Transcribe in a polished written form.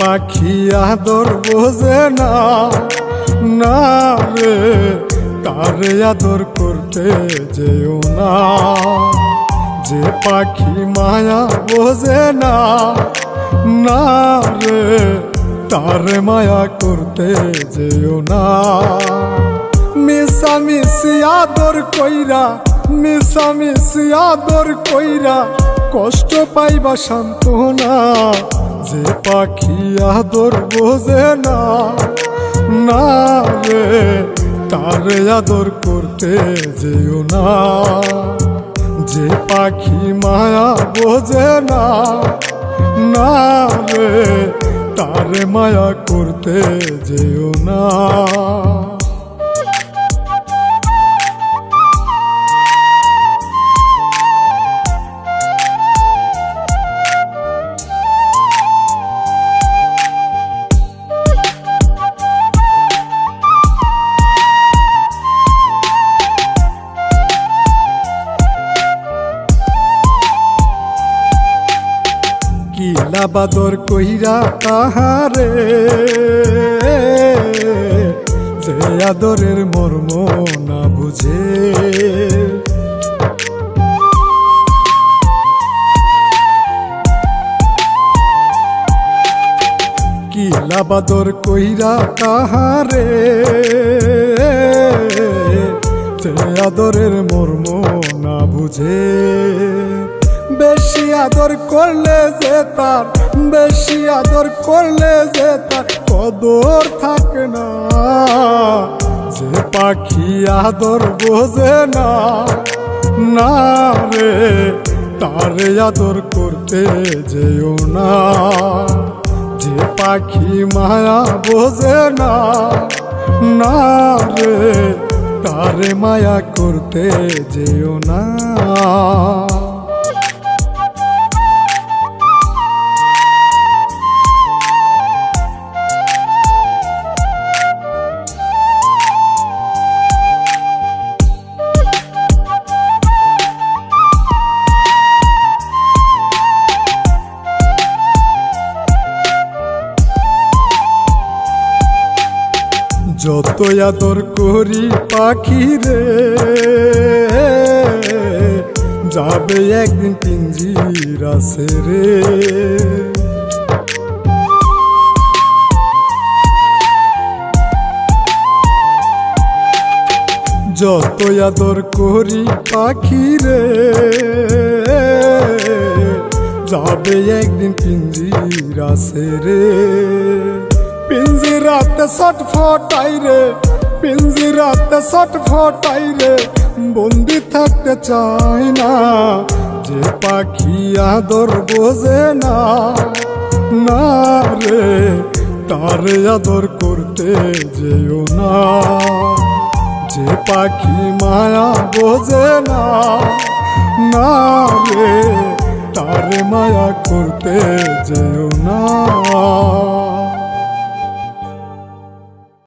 পাখি আদর বোঝে না, না রে তারে আদর করতে যেও না। যে পাখি মায়া বোঝে না, না রে তারে মায়া করতে যেও না। মিশামিশি আদর কইরা, মিশামিশি আদর কইরা কষ্ট পাইবা সান্ত্বনা। যে পাখি আদর বোঝে না, না রে তারে আদর করতে যেও না। যে পাখি মায়া বোঝে না, না রে তারে মায়া করতে যেও না। কিলা বাদর কইরা তাহারে, যে আদরের মর্ম না বুঝে। কিলা বাদর কইরা তাহারে, যে আদরের মর্ম না বুঝে। বেশি আদর করলে যে তার, বেশি আদর করলে যে তার কদর থাকে না। যে পাখি আদর বোঝে না, না রে তারে আদর করতে যেও না। যে পাখি মায়া বোঝে না, না রে তারে মায়া করতে যেও না। যত আদর করি পাখি রে, যাবে একদিন পিঞ্জিরা ছেড়ে। যত আদর করি পাখি রে, যাবে একদিন পিঞ্জিরা ছেড়ে। পিঞ্জিরাতে ছটফটাই রে, পিঞ্জিরাতে ছটফটাই রে, বন্দি থাকতে চাই না। যে পাখি আদর বোঝে না, না রে তারে আদর করতে যেও না। যে পাখি মায়া বোঝে না, না রে তারে মায়া করতে যেও না।